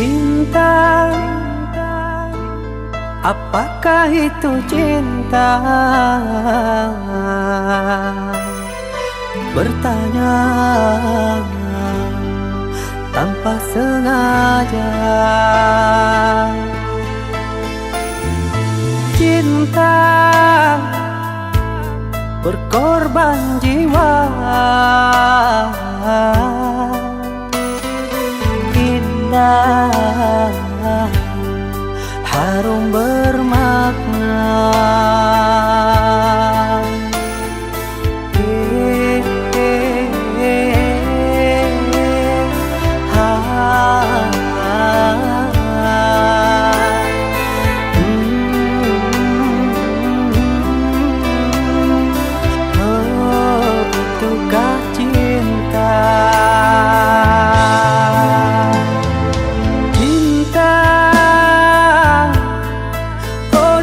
Cinta, apakah itu cinta? Bertanya tanpa sengaja. Cinta berkorban jiwa, indah, harum bermakna.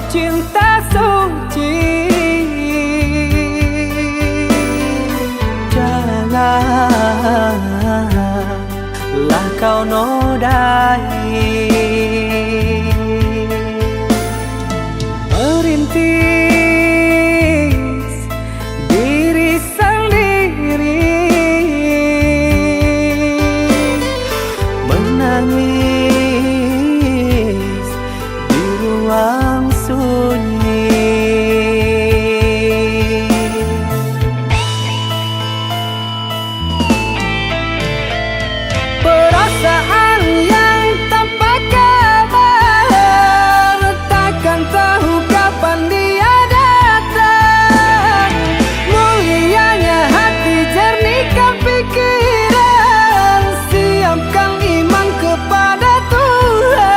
Cinta suci, janganlah kau nodai. Merintis diri sendiri, menangis di ruang sunyi. Perasaan yang tanpa kabar, takkan tahu kapan dia datang. Mulianya hati, jernihkan pikiran, siapkan iman kepada Tuhan.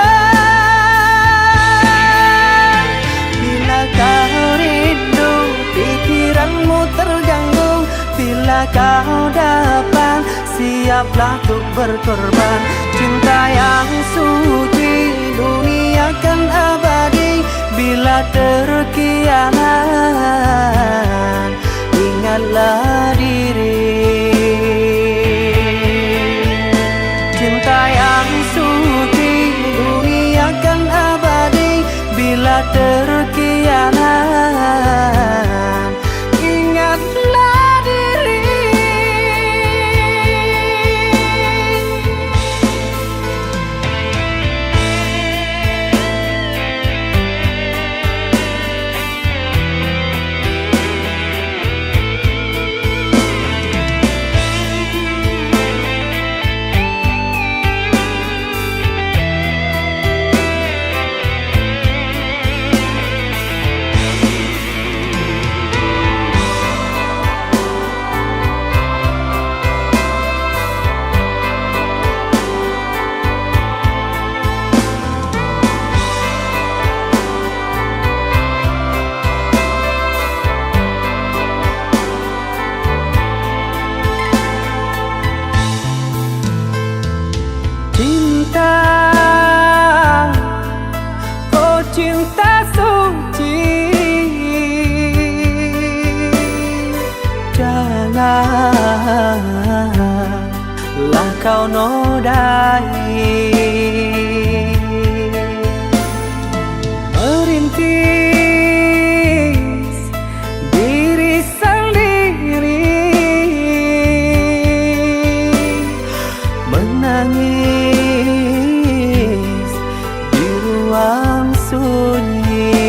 Bila kau rindu, pikiranmu terganggu, bila kau datang, siaplah untuk berkorban. Cinta yang suci, dunia kan abadi. Bila terkianat, ingatlah diri. Cinta yang suci, dunia kan abadi. Bila terkianat, ingatlah diri. Cinta, oh cinta suci, janganlah kau nodai. Merintis diri sendiri, menangis di ruang sunyi.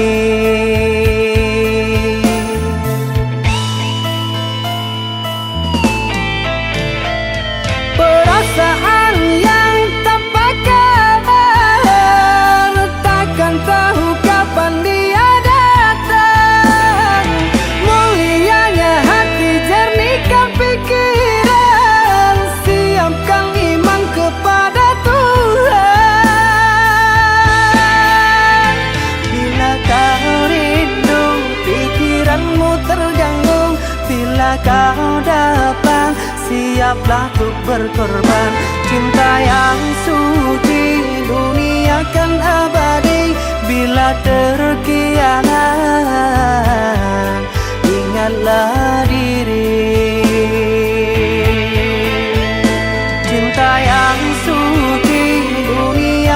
Perasaan yang tanpa kabar, takkan tahu kapan dia datang. Mulianya hati, jernihkan pikiran, siapkan iman kepada Tuhan. Bila kau rindu, pikiranmu terganggu, bila kau datang, siaplah untuk berkorban. Cinta yang suci, dunia kan abadi. Bila terkianat, ingatlah diri. Cinta yang suci, dunia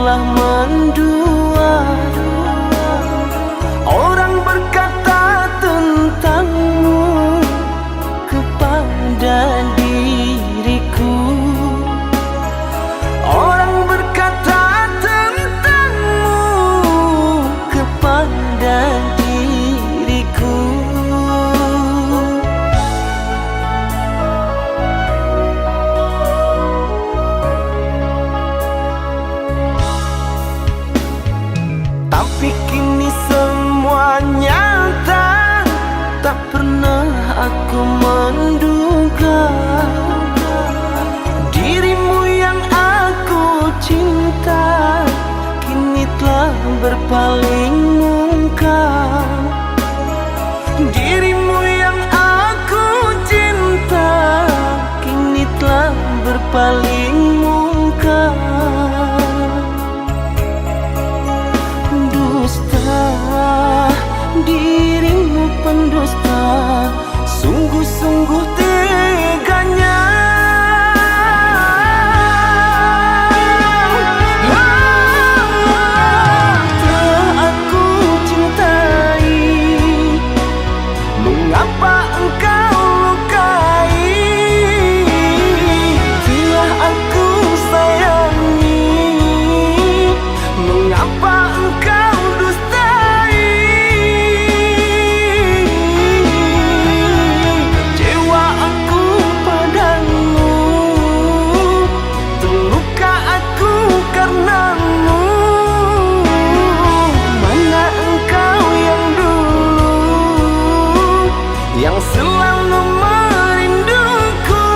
telah mendua. Orang berkata tentangmu kepada diriku. Orang berkata tentangmu kepada diriku. Tapi kini semua nyata, tak pernah aku menduga dirimu yang aku cinta kini telah berpaling muka. Dirimu yang aku cinta kini telah berpaling muka. Dirimu pendusta, sungguh-sungguh teganya. Telah aku cintai, mengapa engkau lukai? Telah aku sayangi, mengapa engkau yang selalu merinduku,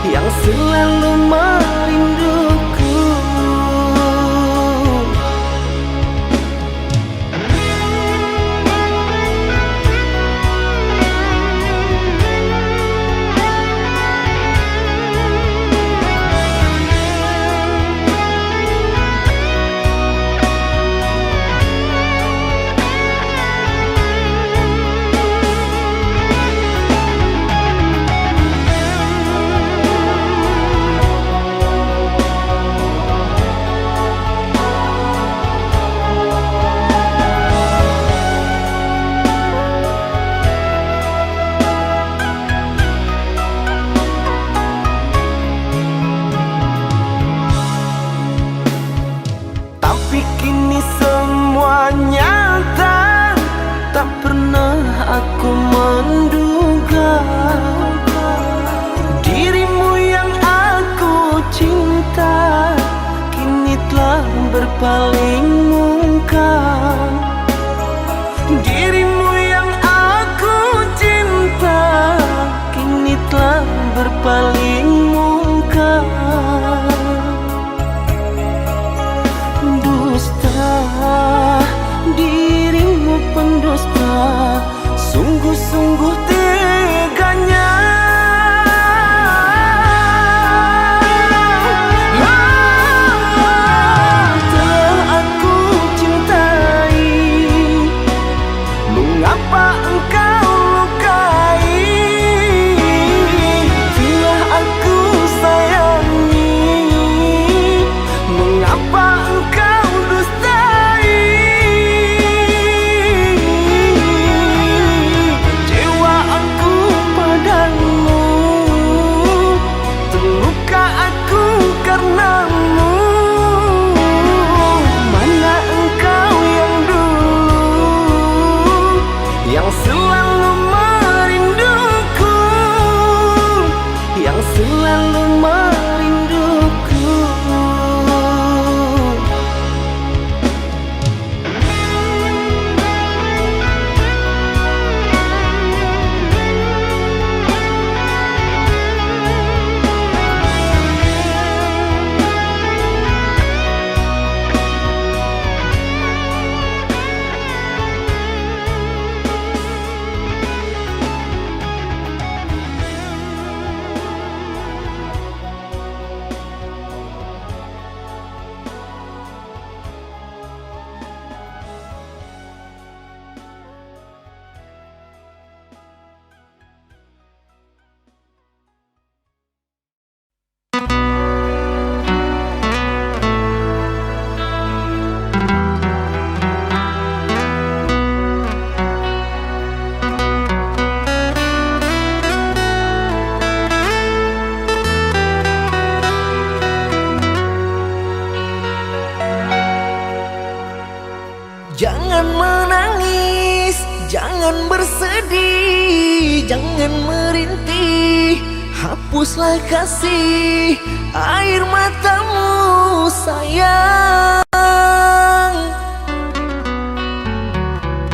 yang selalu merinduku. Tapi kini semua nyata, tak pernah aku menduga dirimu yang aku cinta kini telah berpaling muka. Dirimu yang aku cinta kini telah berpaling muka. Dirimu pendusta, sungguh-sungguh teganya. Telah aku cintai, mengapa engkau lukai? Telah aku sayangi, mengapa engkau dustai? Kecewa Jangan bersedih, jangan merintih, hapuslah kasih air matamu sayang.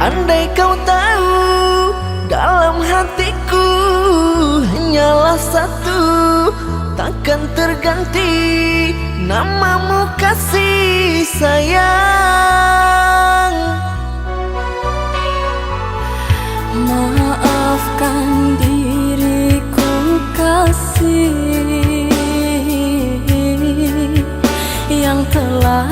Andai kau tahu dalam hatiku hanyalah satu, takkan terganti namamu kasih sayang. Maafkan diriku kasih yang telah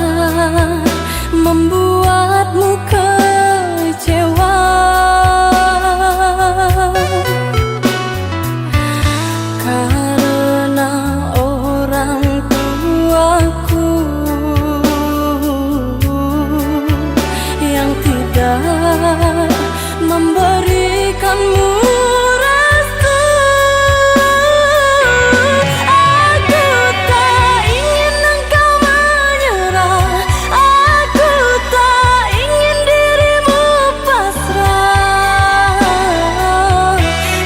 membuatmu kecewa. Karena orang tuaku yang tidak memberikanmu restu. Aku tak ingin engkau menyerah, aku tak ingin dirimu pasrah.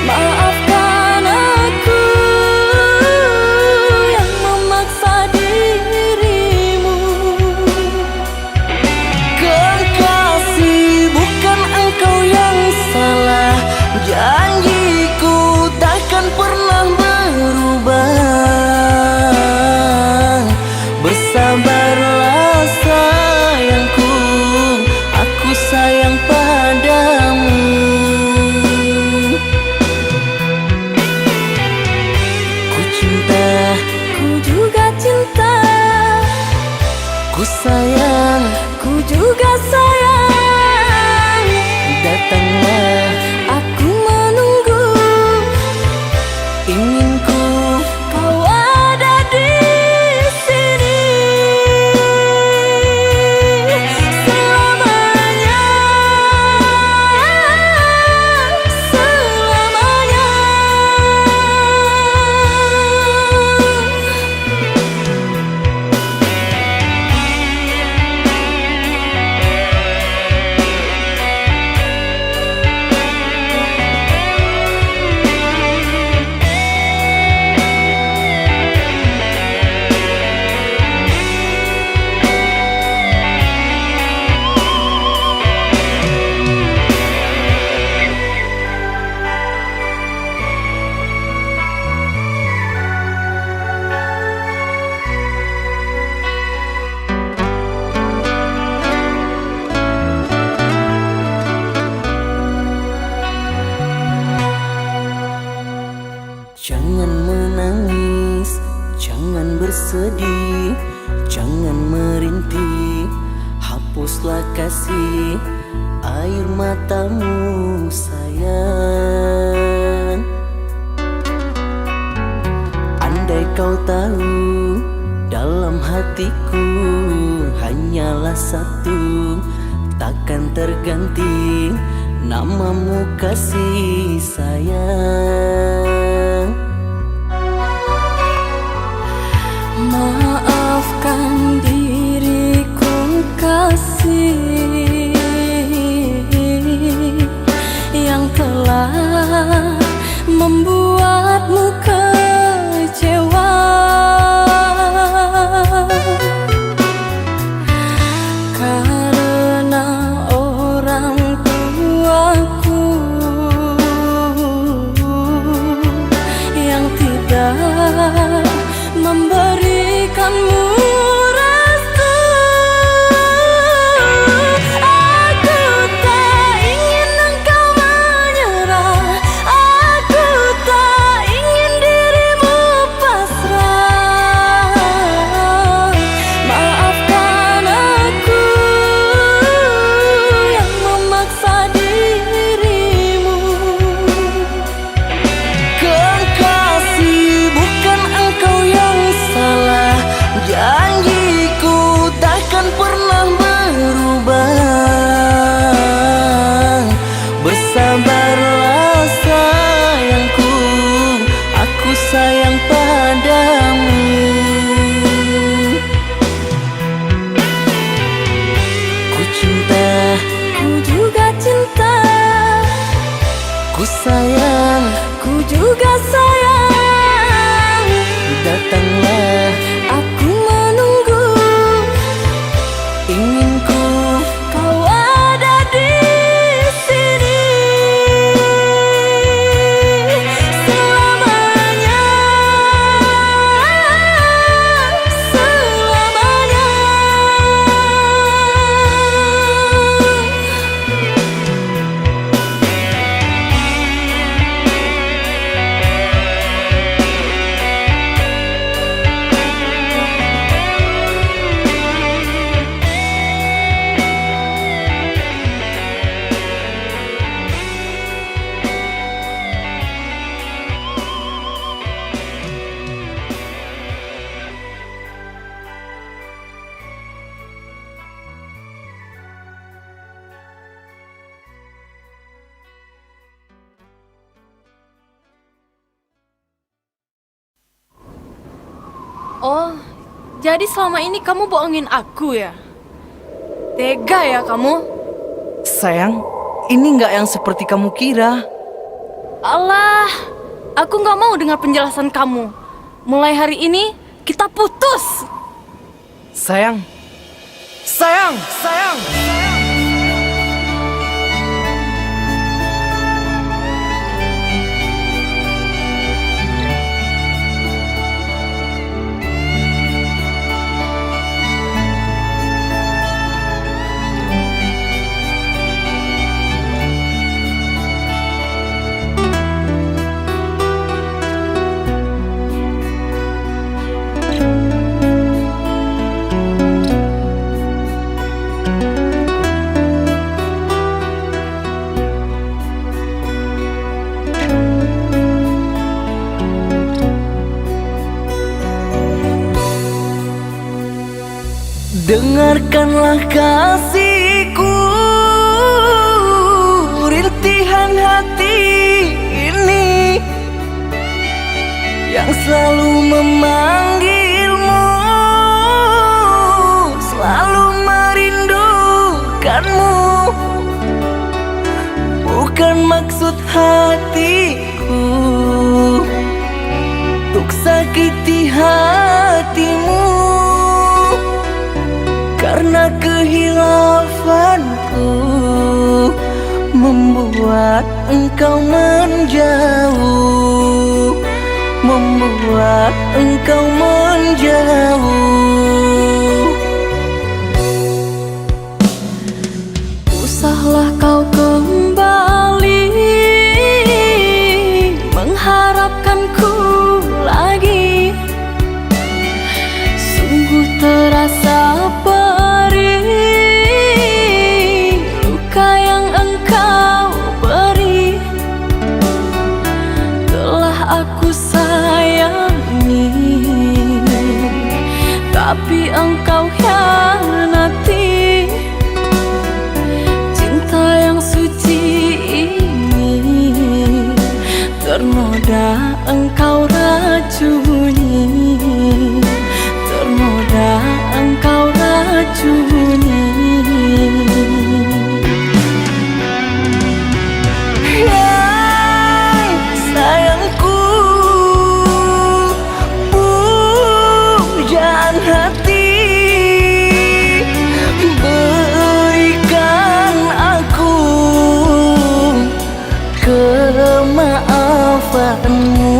Maafkan aku yang memaksa dirimu. Kekasih, bukan engkau yang salah, janjiku takkan pernah berubah. Bersabarlah sayangku, aku sayang padamu. Ku cinta, Ku juga cinta, ku sayang, ku juga sayang. datanglah Aku menunggu, inginku. kau ada di sini selamanya, selamanya. Jangan menangis, jangan bersedih, jangan merintih, hapuslah kasih air matamu sayang. Andai kau tahu dalam hatiku hanyalah satu, takkan terganti namamu kasih sayang. Maafkan diriku kasih yang telah membuatmu kecewa. Karena orang tuaku yang tidak memberikanmu restu. Aku tak ingin engkau menyerah, aku tak ingin dirimu pasrah. Maafkan aku yang memaksa dirimu. Kekasih, bukan engkau yang salah, janjiku takkan pernah berubah. Bersabarlah sayangku, aku sayang padamu. Ku cinta, Ku juga cinta, Oh, jadi selama ini kamu bohongin aku ya? Tega ya kamu? Sayang, ini nggak yang seperti kamu kira. Alah, aku nggak mau dengar penjelasan kamu. Mulai hari ini, kita putus. Sayang, sayang, sayang. Dengarkanlah kasihku, rintihan hati ini yang selalu memanggilmu, selalu merindukanmu. Bukan maksud hatiku untuk sakiti hatimu, karena kehilafanku membuat engkau menjauh, membuat engkau menjauh. Usahlah kau kembali mengharapkanku lagi. Sungguh terasa perih luka yang engkau beri. Telah aku sayangi, tapi engkau hianati. Cinta yang suci ini ternoda engkau racuni, ternoda engkau racuni. Yang sayangku, pujaan hati, berikan aku kemaafanmu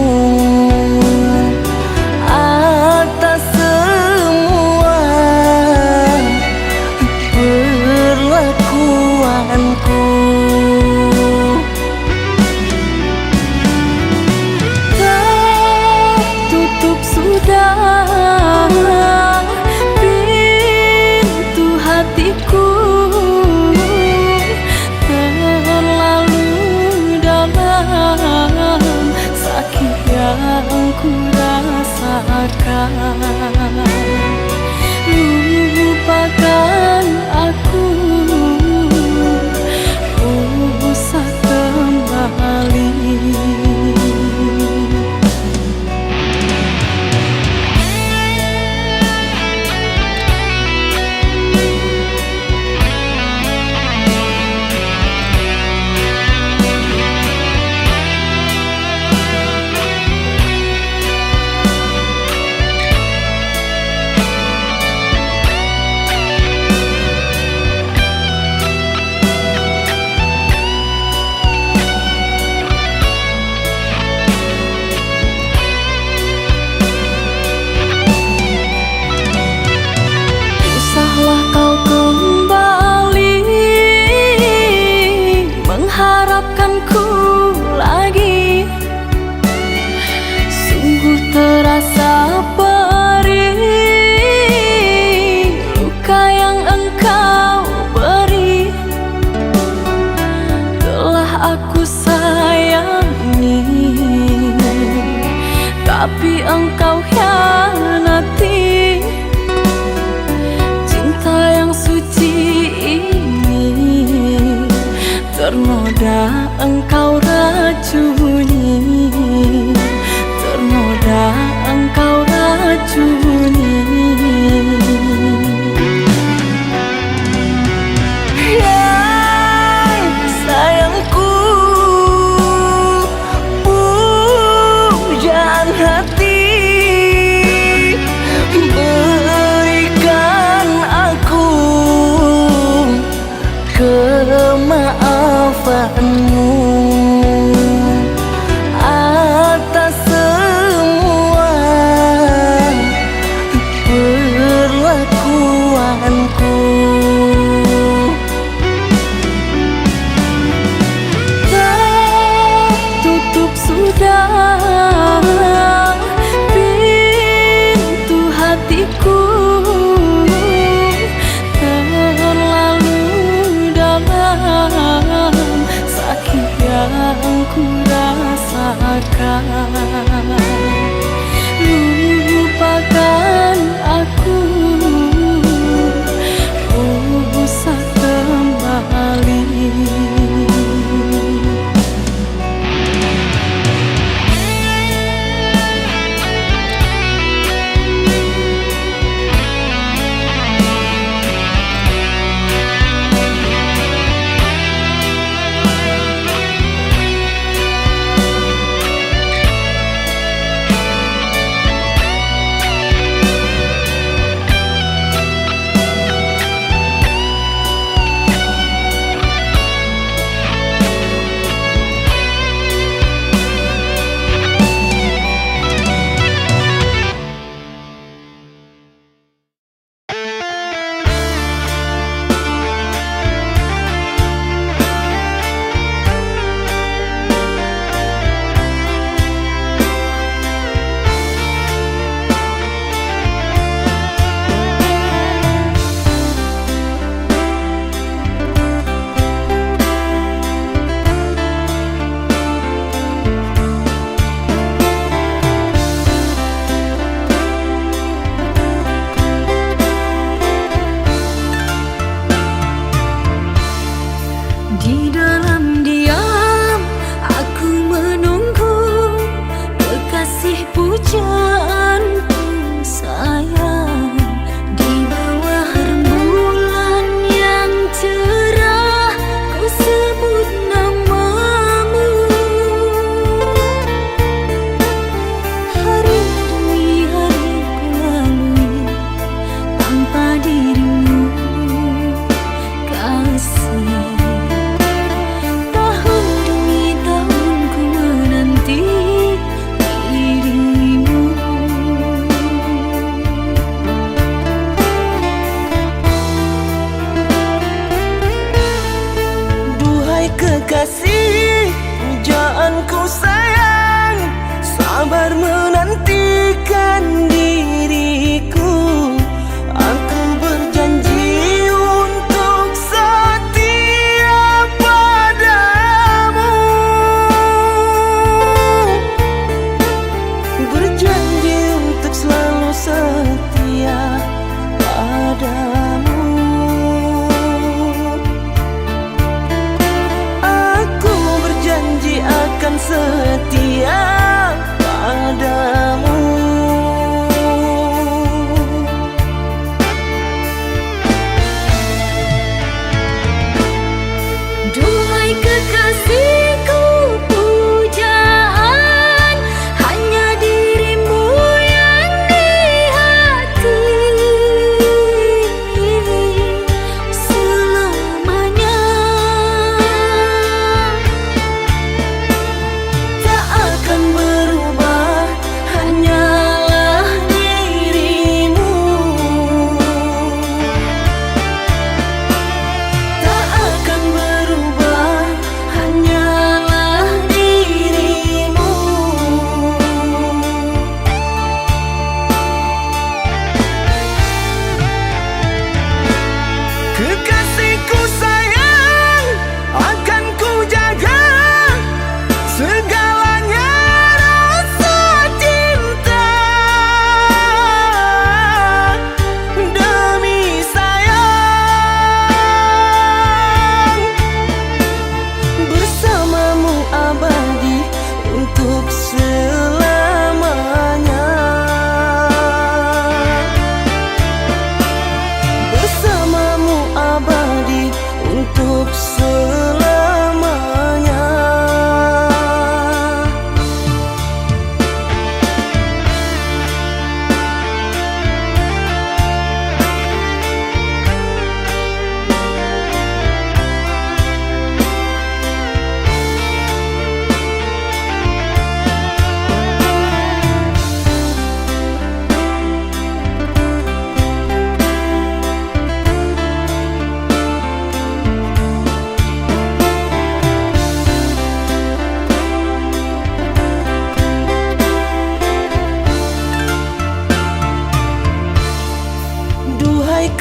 atas semua perlakuanku. Tertutup sudah pintu hatiku, terlalu dalam sakit yang ku rasakan. Lupakan aku, usah kembali. Usahlah kau kembali mengharapkanku lagi. Sungguh terasa perih luka yang engkau beri. Telah aku sayangi, tapi engkau hianati. Cinta yang suci ini ternoda engkau racuni, ternoda engkau racuni.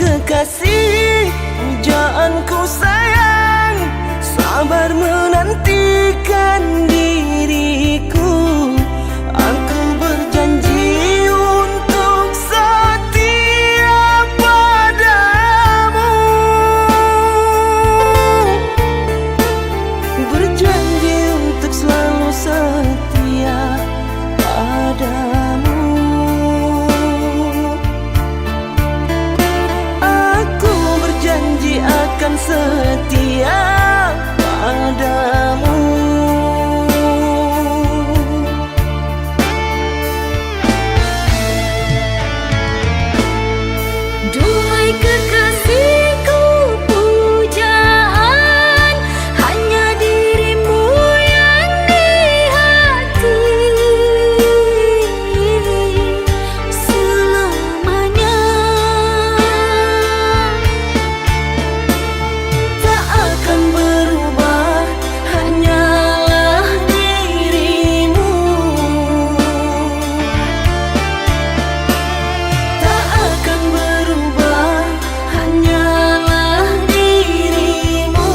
kekasih, pujaanku sayang, sabar menantikan diriku. Aku berjanji untuk setia padamu, berjanji untuk selalu setia padamu. Aku berjanji akan setia padamu. Duhai kekasihku, pujaan hanya dirimu yang di hati selamanya. Tak akan berubah, hanyalah dirimu. Tak akan berubah, hanyalah dirimu.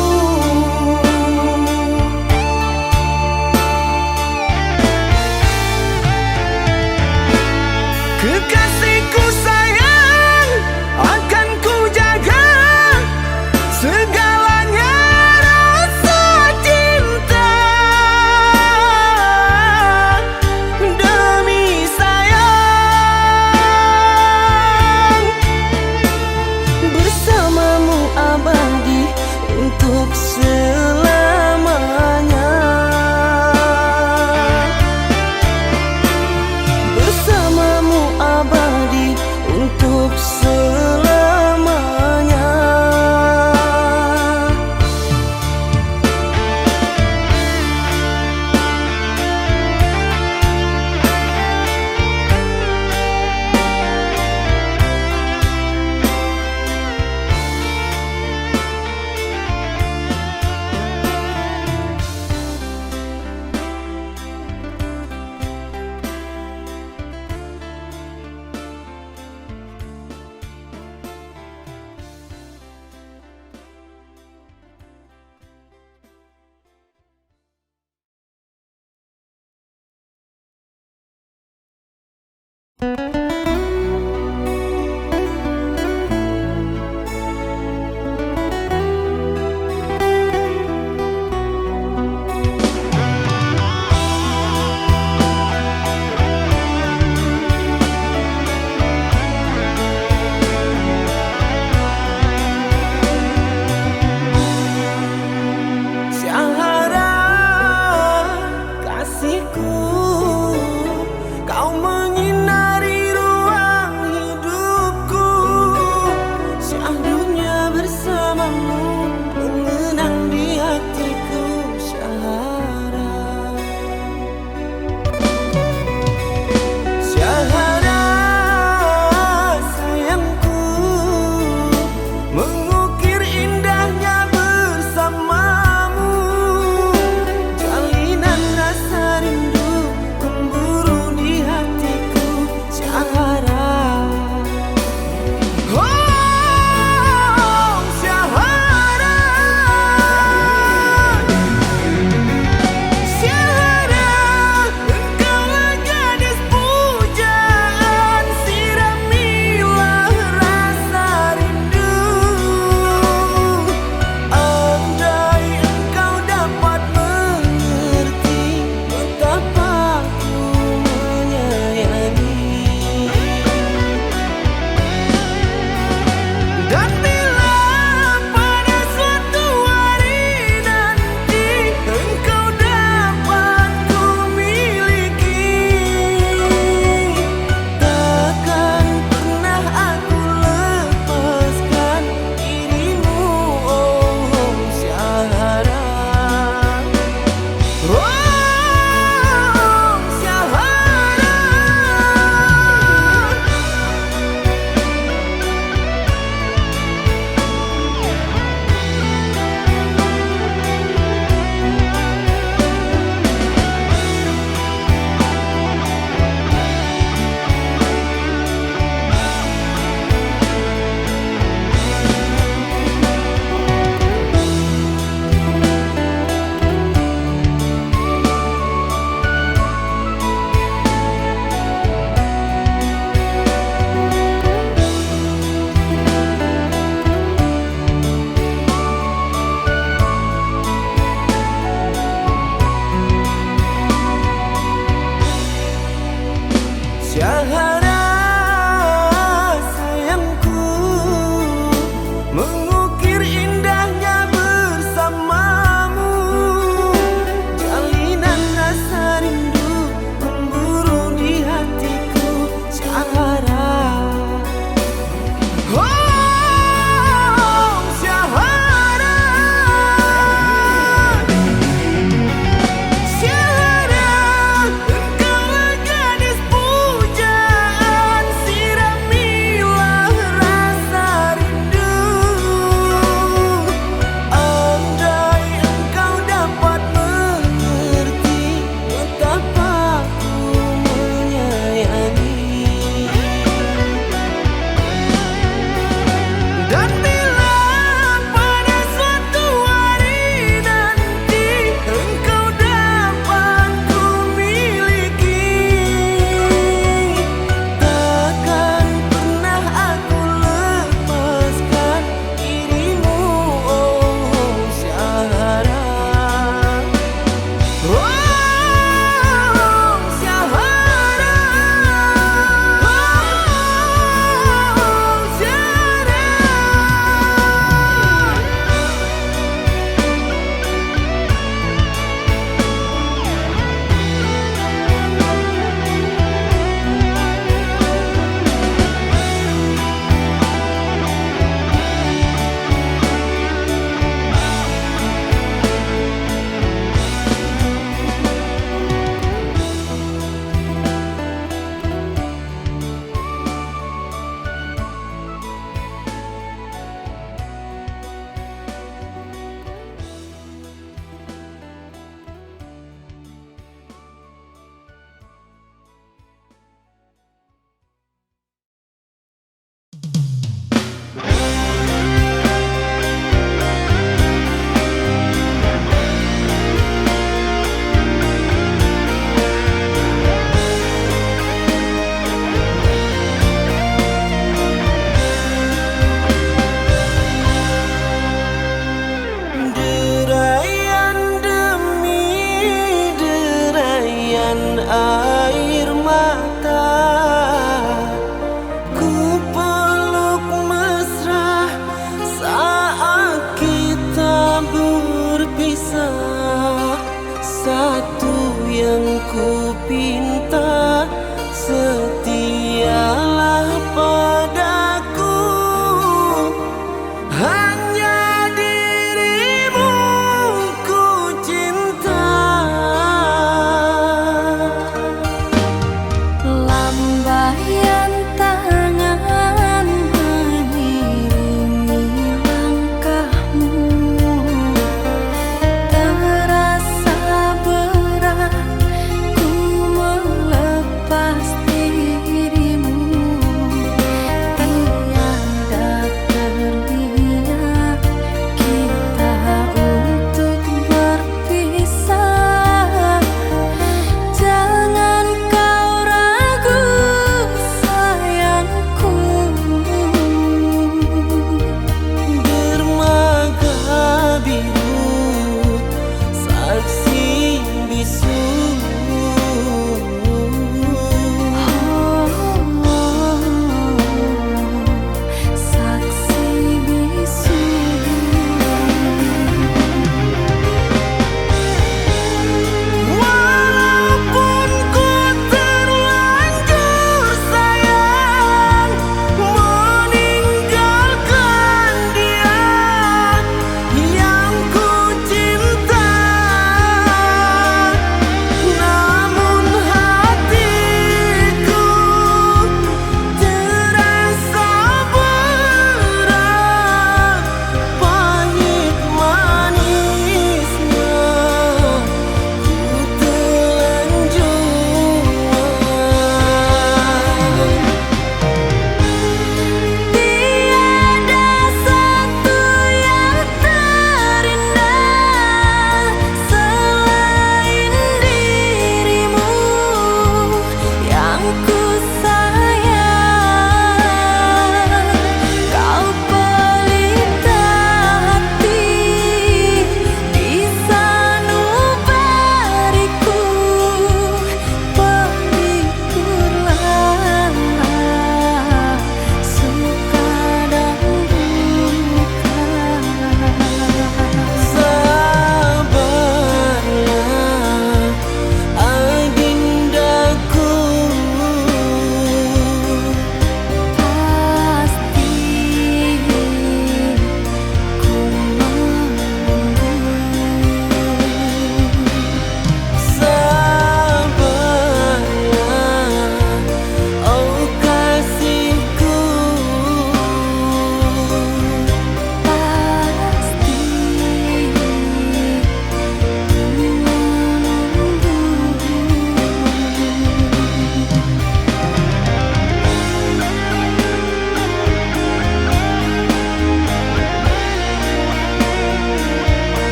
Kekasihku sayang, akan ku jaga segalanya rasa cinta. Demi sayang, bersamamu abadi untuk selamanya. Bersamamu abadi untuk selamanya. Syahara kasihku, kau menyinari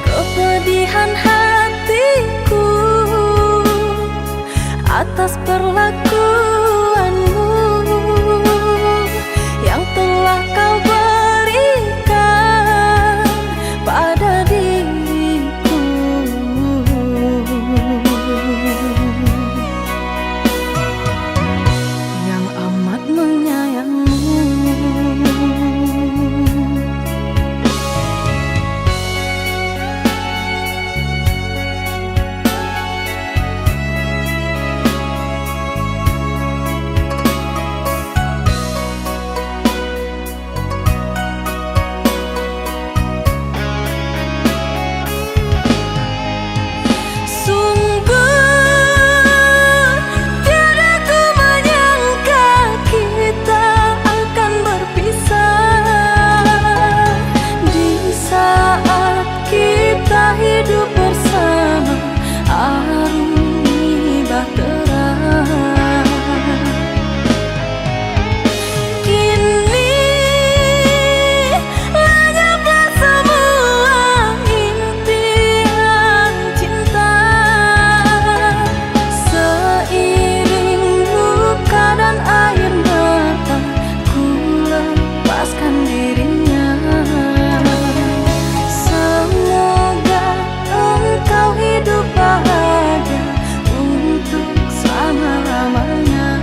Kepedihan hatiku atas perlakuanmu yang telah kau berikan pada diriku. Yang amat menyayangimu. Hidup bersama aruni bahtera. Kini lenyaplah semua impian cinta. Seiring luka dan air mata, ku lepaskan dirinya. Kau hidup bahagia untuk selama-lamanya.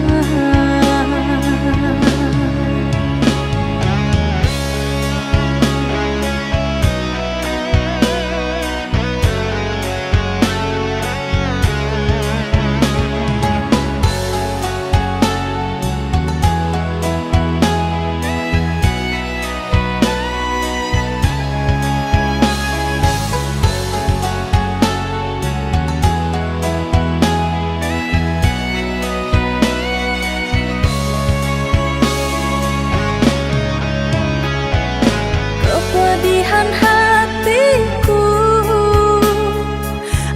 Kepedihan hatiku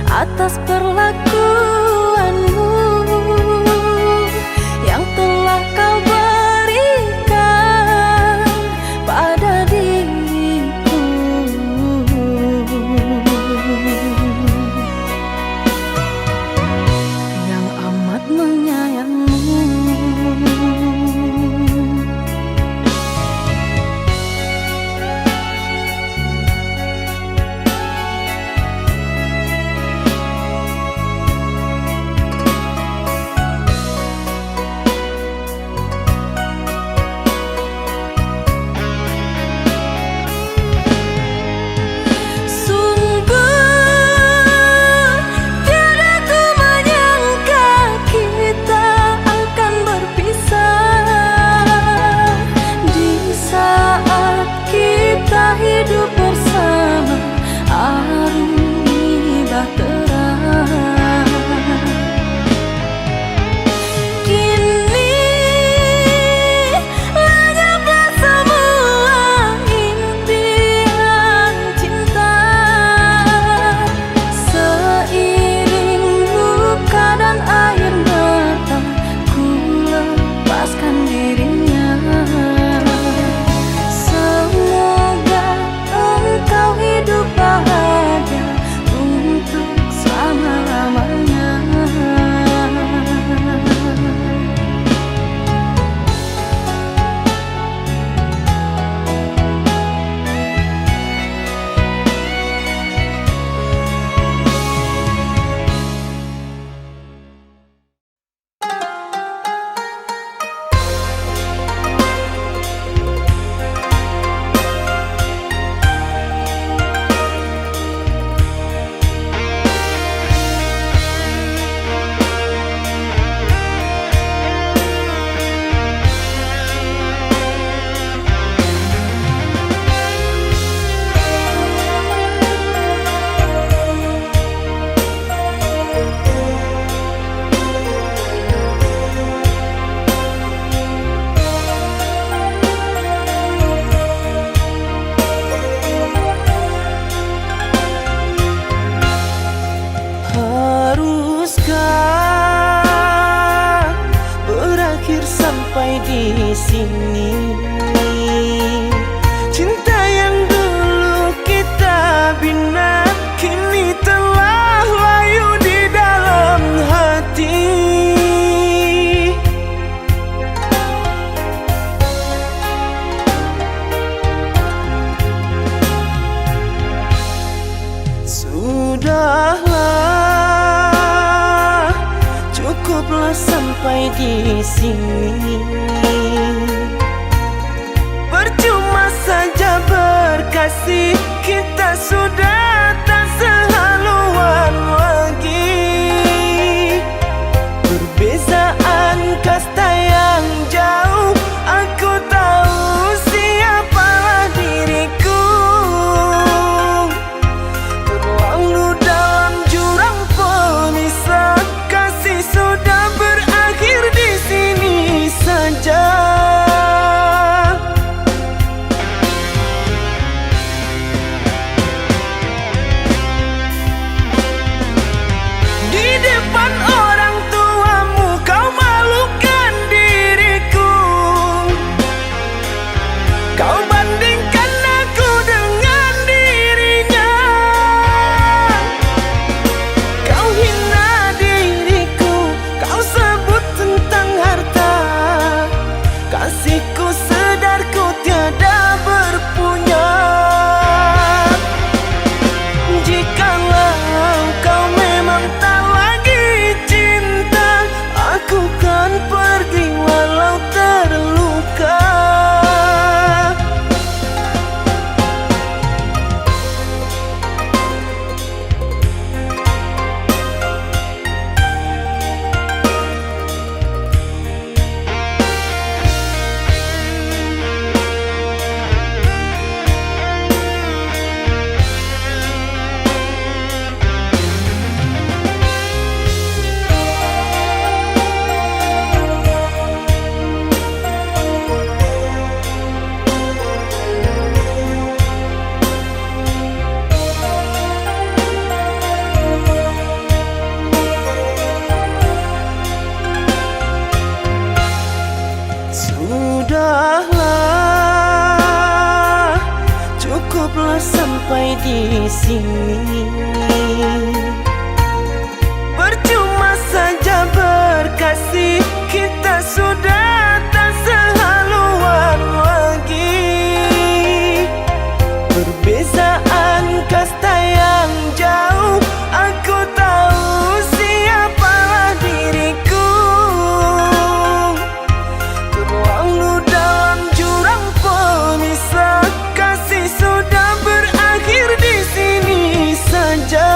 atas perlakuanmu yang telah kau berikan pada diriku. Yang amat menyayangimu. Hidup bersama aruni bahtera. Kini lenyaplah semua impian cinta. Seiring luka dan air mata, ku lepaskan dirinya. Kau hidup bahagia untuk selama-lamanya. di sini. Cinta yang dulu Cukuplah sampai di sini. Percuma saja berkasih, kita sudah tak sehaluan lagi. Perbezaan kasta yang jauh, aku tahu siapalah diriku. Terlalu dalam jurang pemisah, kasih sudah berakhir di sini saja. Di depan orang tuamu kau malukan diriku. Kau bandingkan aku dengan dirinya. Kau hina diriku, kau sebut tentang harta. Kasihku sedarku tiada berpunya. Jikalau kau memang tak lagi cinta, aku kan pergi walau terluka. Sudahlah, cukuplah sampai di sini. Percuma saja berkasih, kita sudah tak sehaluan lagi. Perbezaan kasta yang jauh, aku tahu siapalah diriku. Terlalu dalam jurang pemisah, kasih sudah berakhir di sini saja.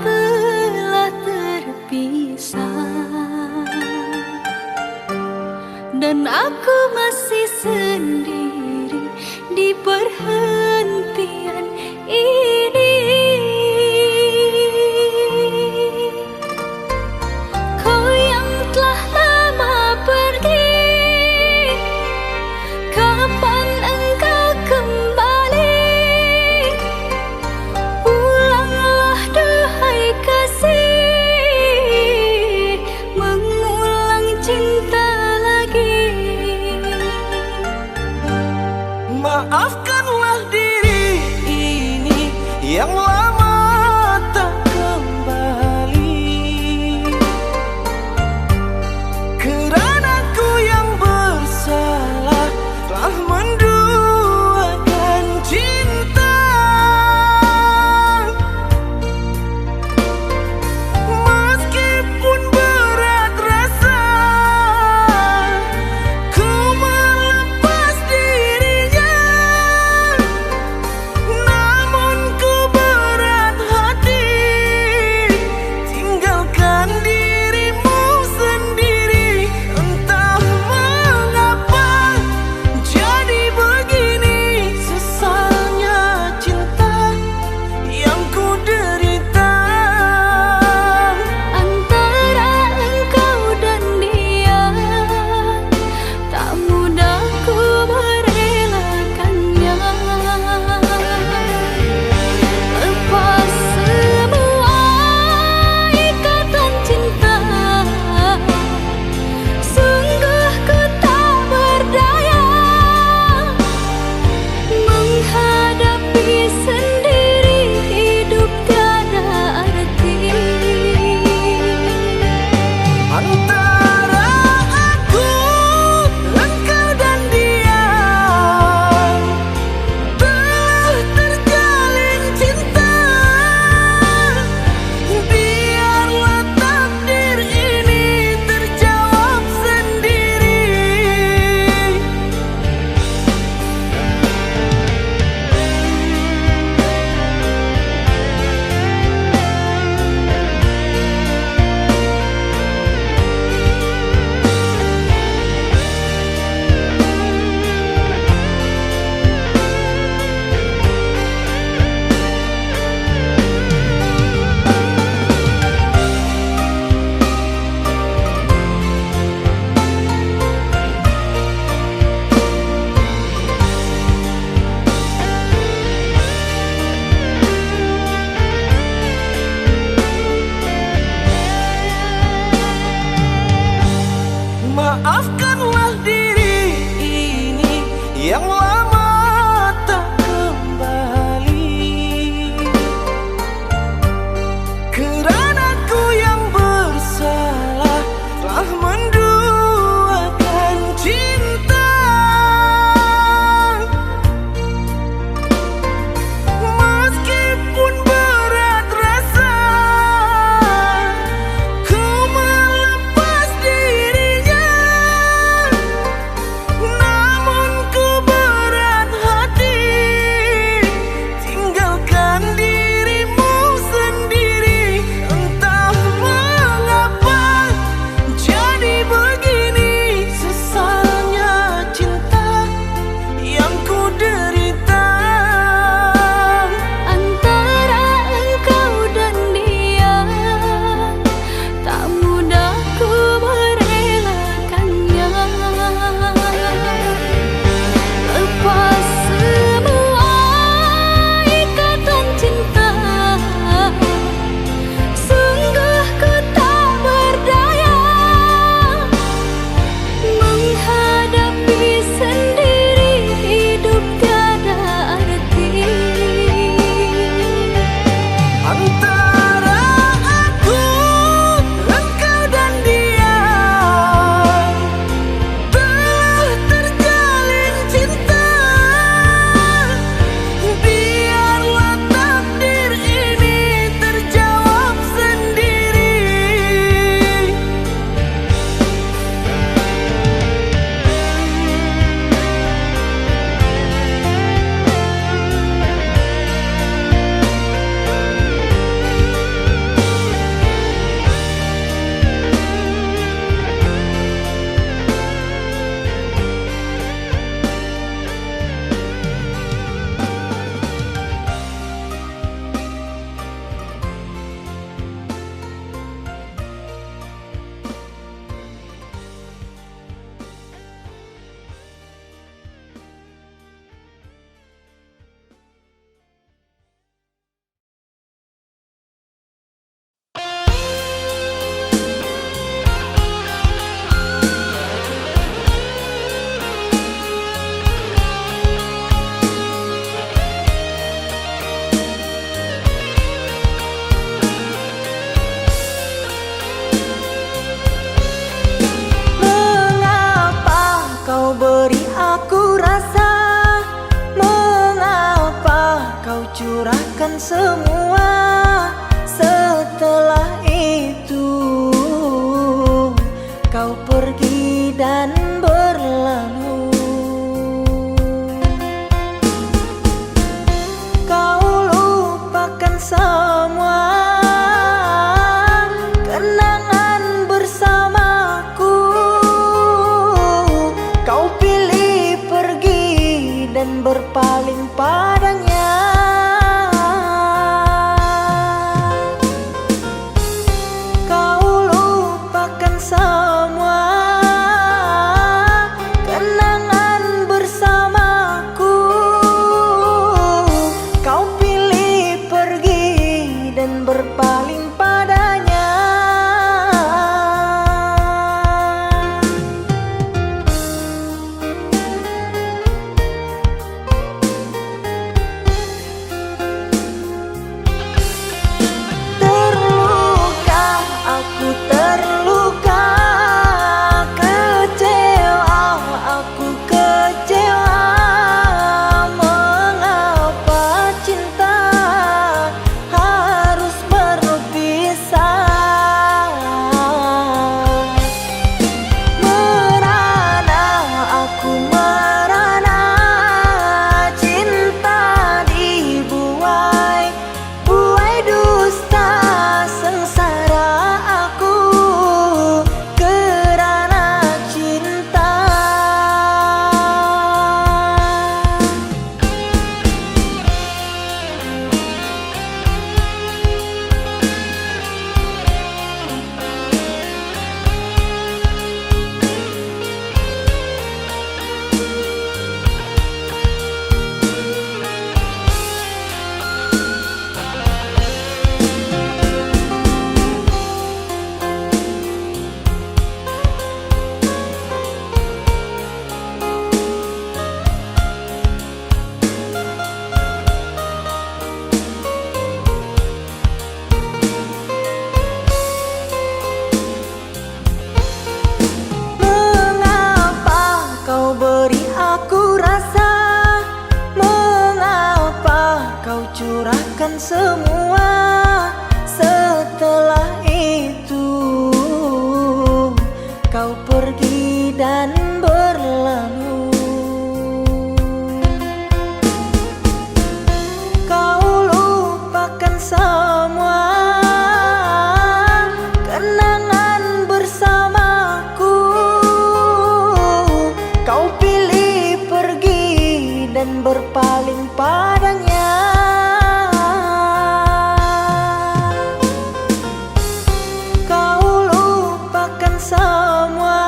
telah terpisah dan aku masih sendiri di perhentian ini. Kau yang telah lama pergi, kapan engkau kembali? Pulanglah duhai kasih, mengulang cinta lagi. Maafkanlah diri ini yang lama tak kembali, kerana ku yang bersalah telah menduakan cinta. Meskipun berat rasa ku melepas dirinya, namun ku berat hati tinggalkan dirimu sendiri. Entah mengapa jadi begini, sesalnya cinta yang ku derita. Antara engkau dan dia, tak mudah ku merelakannya. Lepas semua ikatan cinta, sungguh ku tak berdaya menghadapi sendiri hidup tiada arti. Antara aku, engkau dan dia telah terjalin cinta. Biarlah takdir ini terjawab sendiri. Maafkanlah diri ini yang lama tak kembali, kerana ku yang bersalah telah menduakan cinta. Meskipun berat rasa ku melepas dirinya, namun ku berat semua. Setelah itu kau pergi dan berlalu. Kau lupakan semua kenangan bersamaku. Kau pilih pergi dan berpaling padanya. Kau lupakan semua kenangan bersamaku. Kau pilih pergi dan berpaling padanya. Terluka, aku terluka, kecewa, aku kecewa. Mengapa cinta harus berpisah? Merana, aku merana, cinta dibuai, buai dusta sengsara aku kerana cinta. Mengapa kau beri aku rasa? Mengapa kau curahkan semua? Setelah itu kau pergi dan berlalu. Kau lupakan semua kenangan bersamaku. Kau pilih pergi dan berpaling padanya. Kau lupakan semua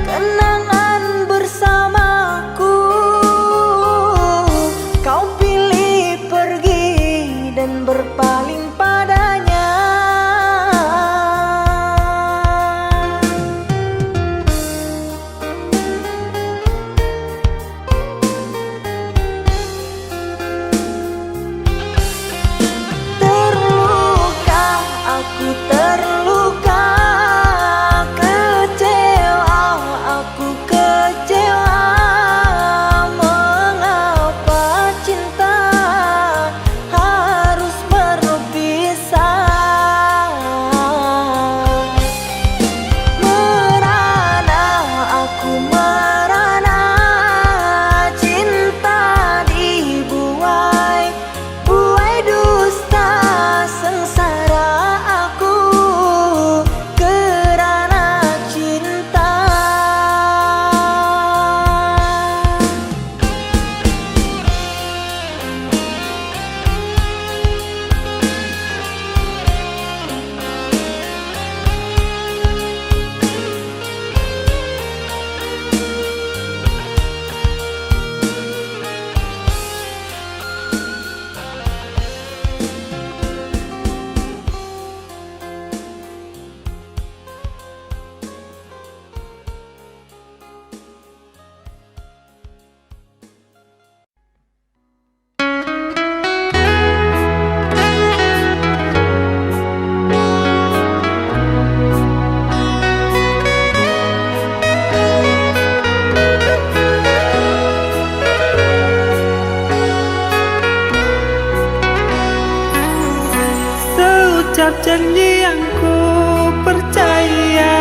kenangan bersamaku. Kau pilih pergi dan berpaling padanya. janji yang ku percaya,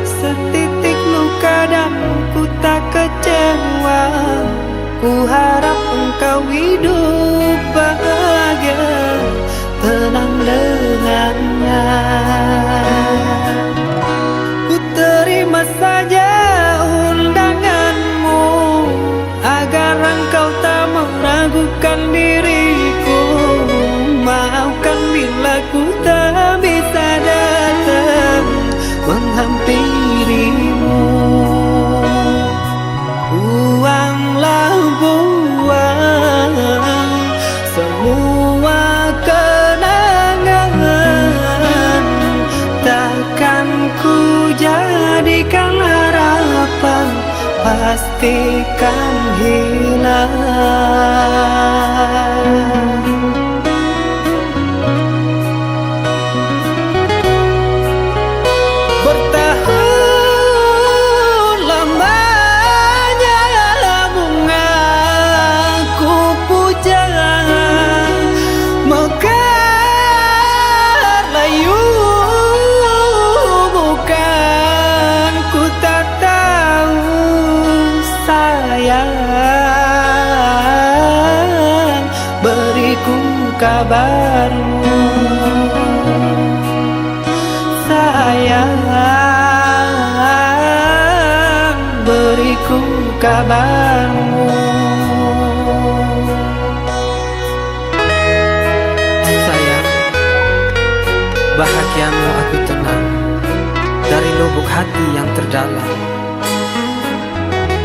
setitik luka dan ku tak kecewa. Ku harap engkau hidup bahagia, tenang dengannya. Ku terima saja undanganmu, agar engkau tak meragukan diriku. Maafkan bila ku tak bisa datang menghampirimu. Buanglah buang semua kenangan, takkan ku jadikan harapan, pastikan hilang. Bertahun lamanya bunga ku puja, mekar layu bukan, ku tak tahu sayang, beriku kabarmu. Sayang, beriku kabarmu. Sayang, bahagiamu aku tenang dari lubuk hati yang terdalam.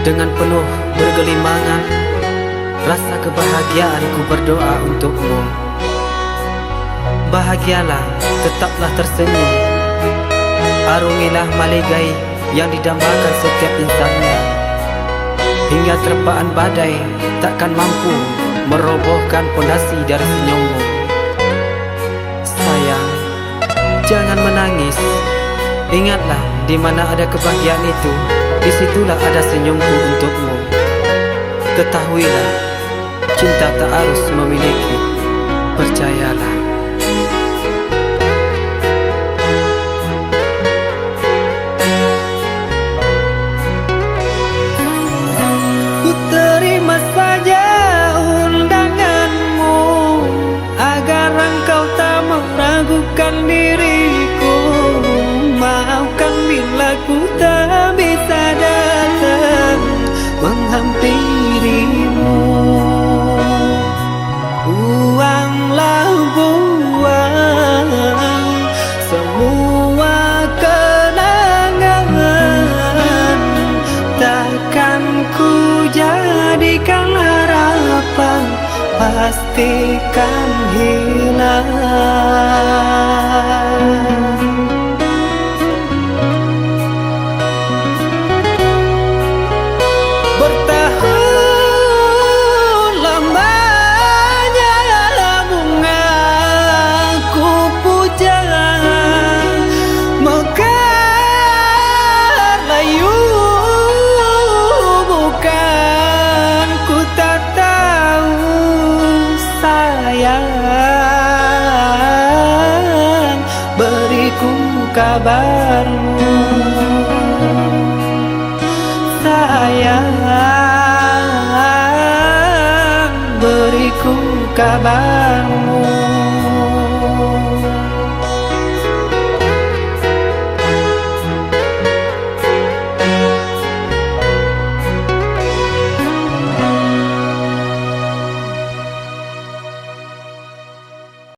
Dengan penuh bergelimangan, rasa kebahagiaanku berdoa untukmu. Bahagialah, tetaplah tersenyum, arungilah maligai yang didambakan setiap insannya, hingga terpaan badai takkan mampu merobohkan pondasi dari senyummu. Sayang, jangan menangis. Ingatlah, di mana ada kebahagiaan itu, disitulah ada senyumku untukmu. Ketahuilah, cinta tak harus memiliki, percayalah. Ku terima saja undanganmu, agar engkau tak meragukan diriku. Maafkan bila ku tak bisa datang menghampirimu. Buanglah buang semua kenangan, takkan ku jadikan harapan, pastikan hilang. Bertahun lamanya bunga ku puja, mekar layu bukan, ku tak tahu sayang, beriku kabarmu. Sayang, beriku kabarmu.